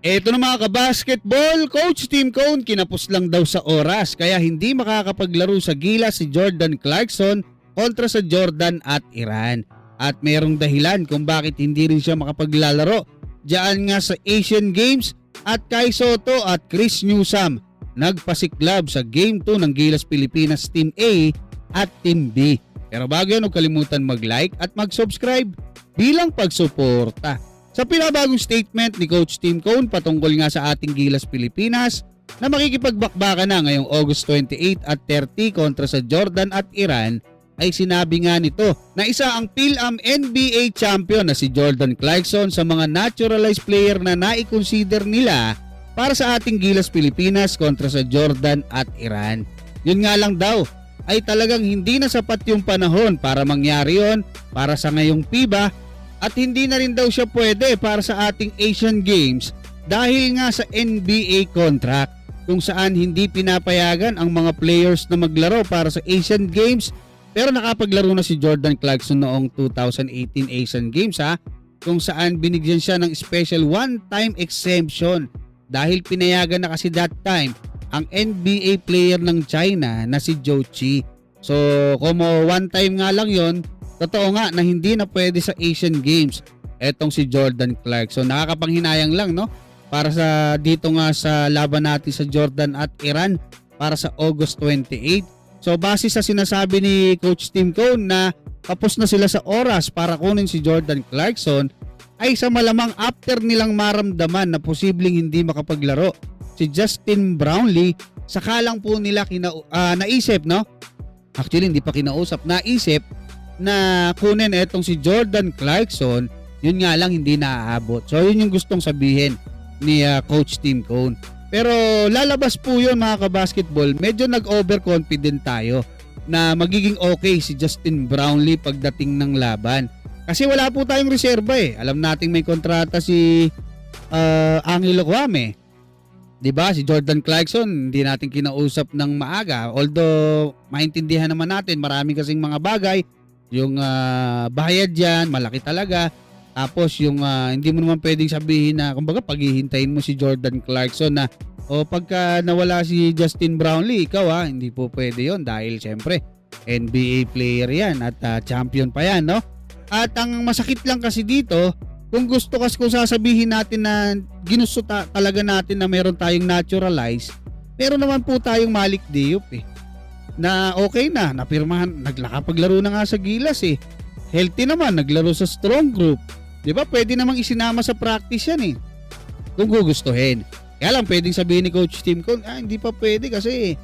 Eto na mga kabasketball, Coach Tim Cone kinapos lang daw sa oras kaya hindi makakapaglaro sa Gilas si Jordan Clarkson kontra sa Jordan at Iran. At merong dahilan kung bakit hindi rin siya makapaglalaro diyan nga sa Asian Games at Kai Soto at Chris Newsome nagpasiklab sa Game 2 ng Gilas Pilipinas Team A at Team B. Pero bago yun, huwag kalimutan mag-like at mag-subscribe bilang pagsuporta sa pinabagong statement ni Coach Tim Cone patungkol nga sa ating Gilas Pilipinas na makikipagbakbakan na ngayong August 28 at 30 kontra sa Jordan at Iran, ay sinabi nga nito na isa ang PhilAm NBA champion na si Jordan Clarkson sa mga naturalized player na nai-consider nila para sa ating Gilas Pilipinas kontra sa Jordan at Iran. Yun nga lang daw ay talagang hindi na sapat yung panahon para mangyari yon para sa ngayong FIBA. At hindi na rin daw siya pwede para sa ating Asian Games dahil nga sa NBA contract kung saan hindi pinapayagan ang mga players na maglaro para sa Asian Games. Pero nakapaglaro na si Jordan Clarkson noong 2018 Asian Games kung saan binigyan siya ng special one-time exemption dahil pinayagan na kasi that time ang NBA player ng China na si Zhou Qi. So kung one time nga lang yon, totoo nga na hindi na pwede sa Asian Games etong si Jordan Clarkson. Nakakapanghinayang lang no para sa dito nga sa laban natin sa Jordan at Iran para sa August 28. So base sa sinasabi ni Coach Tim Cone na tapos na sila sa oras para kunin si Jordan Clarkson, ay sa malamang after nilang maramdaman na posibleng hindi makapaglaro si Justin Brownlee, saka lang po nila naisip no? Actually hindi pa kinausap, naisip na kunin etong si Jordan Clarkson. Yun nga lang hindi naaabot. So yun yung gustong sabihin ni Coach Tim Cone. Pero lalabas po yun mga kabasketball, medyo nag-overconfident tayo na magiging okay si Justin Brownlee pagdating ng laban. Kasi wala po tayong reserba Alam nating may kontrata si Angelo Kwame. 'Di ba? Si Jordan Clarkson hindi natin kinausap ng maaga. Although maintindihan naman natin marami kasing mga bagay. Yung bayad dyan, malaki talaga. Tapos yung hindi mo naman pwedeng sabihin na kumbaga paghihintayin mo si Jordan Clarkson na pagka nawala si Justin Brownlee, ikaw hindi po pwede yon dahil syempre NBA player yan at champion pa yan, no? At ang masakit lang kasi dito, kung sasabihin natin na ginusto talaga natin na meron tayong naturalize, meron naman po tayong Malik Diop na okay na, napirmahan, nagpaglaro na nga sa Gilas Healthy naman, naglaro sa strong group. 'Di ba? Pwede namang isinama sa practice yan kung gugustuhin. Kaya lang pwedeng sabihin ni Coach Tim Cone, hindi pa pwede kasi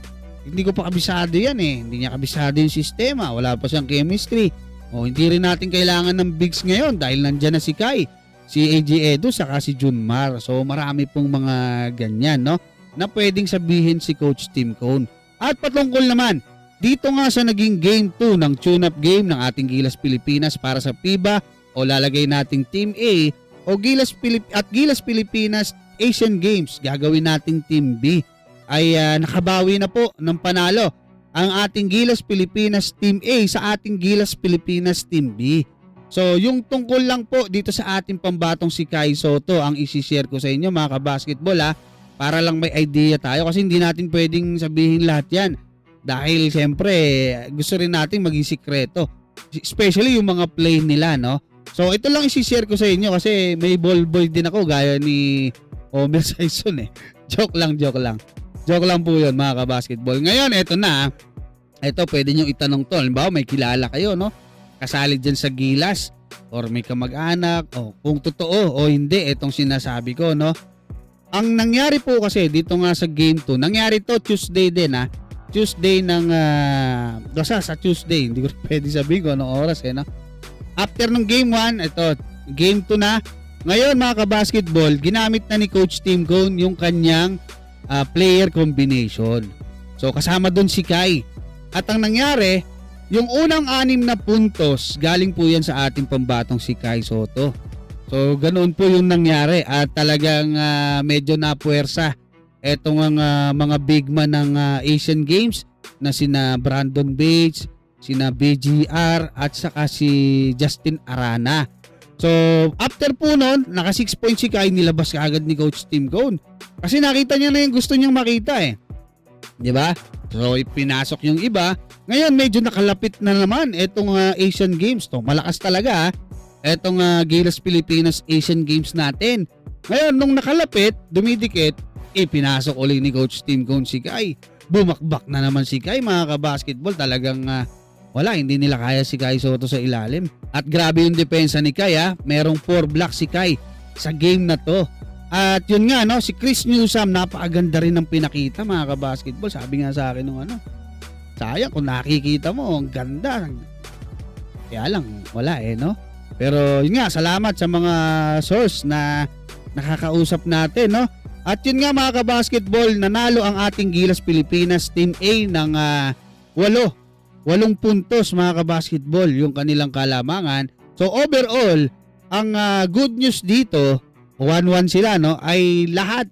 hindi ko pa kabisado yan Hindi niya kabisado yung sistema, wala pa siyang chemistry. Hindi rin natin kailangan ng bigs ngayon dahil nandiyan na si Kai, si AJ Edo, saka si Junmar. So marami pong mga ganyan, no? Na pwedeng sabihin si Coach Tim Cone. At patungkol naman dito nga sa naging Game 2 ng tune-up game ng ating Gilas Pilipinas para sa FIBA o lalagay nating Team A o Gilas Pilipinas Asian Games, gagawin nating Team B, ay nakabawi na po ng panalo ang ating Gilas Pilipinas Team A sa ating Gilas Pilipinas Team B. So yung tungkol lang po dito sa ating pambatong si Kai Soto ang isi-share ko sa inyo mga kabasketball para lang may idea tayo kasi hindi natin pwedeng sabihin lahat yan dahil siyempre gusto rin natin maging sikreto, especially yung mga play nila, no? So ito lang isi-share ko sa inyo kasi may ball boy din ako gaya ni Homer Sison joke lang po yun mga kabasketball. Ngayon ito na, ito pwede nyo itanong to, halimbawa may kilala kayo, no? Kasali dyan sa Gilas or may kamag-anak kung totoo o hindi itong sinasabi ko, no? Ang nangyari po kasi dito nga sa Game 2, nangyari to Tuesday din Tuesday ng sa Tuesday, hindi ko pwede sabihin ko anong oras no? After ng Game 1, ito Game 2 na. Ngayon mga kabasketball, ginamit na ni Coach Tim Cone yung kanyang player combination. So kasama dun si Kai. At ang nangyari, yung unang 6 na puntos galing po yan sa ating pambatong si Kai Soto. So ganoon po yung nangyari at talagang medyo napuwersa etong mga big man ng Asian Games na sina Brandon Bates, sina BGR at saka si Justin Arana. So, after po nun, naka 6 points si Kai, nilabas kaagad ni Coach Tim Cone. Kasi nakita niya na yung gusto niyang makita eh. Di ba? So, pinasok yung iba. Ngayon, medyo nakalapit na naman itong Asian Games. To, malakas talaga itong Gilas Pilipinas Asian Games natin. Ngayon, nung nakalapit, dumidikit, pinasok ulit ni Coach Tim Cone si Kai. Bumakbak na naman si Kai, mga kabasketball. Talagang wala, hindi nila kaya si Kai Soto sa ilalim. At grabe yung depensa ni Kai merong 4 blocks si Kai sa game na to. At yun nga, no, si Chris Newsome, napakaganda rin ng pinakita, mga kabasketball. Sabi nga sa akin nung sayang kung nakikita mo, ang ganda. Kaya lang, wala no. Pero yun nga, salamat sa mga source na nakakausap natin, no. At yun nga, mga kabasketball, nanalo ang ating Gilas Pilipinas Team A ng 8 puntos, mga kabasketball, yung kanilang kalamangan. So overall, ang good news dito, 1-1 sila, no, ay lahat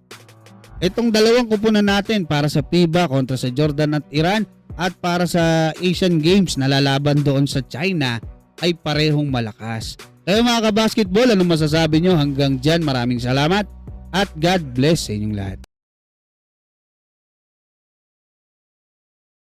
itong dalawang kupunan natin para sa FIBA kontra sa Jordan at Iran at para sa Asian Games na lalaban doon sa China ay parehong malakas. Kaya mga kabasketball, anong masasabi nyo? Hanggang dyan, maraming salamat at God bless sa inyong lahat.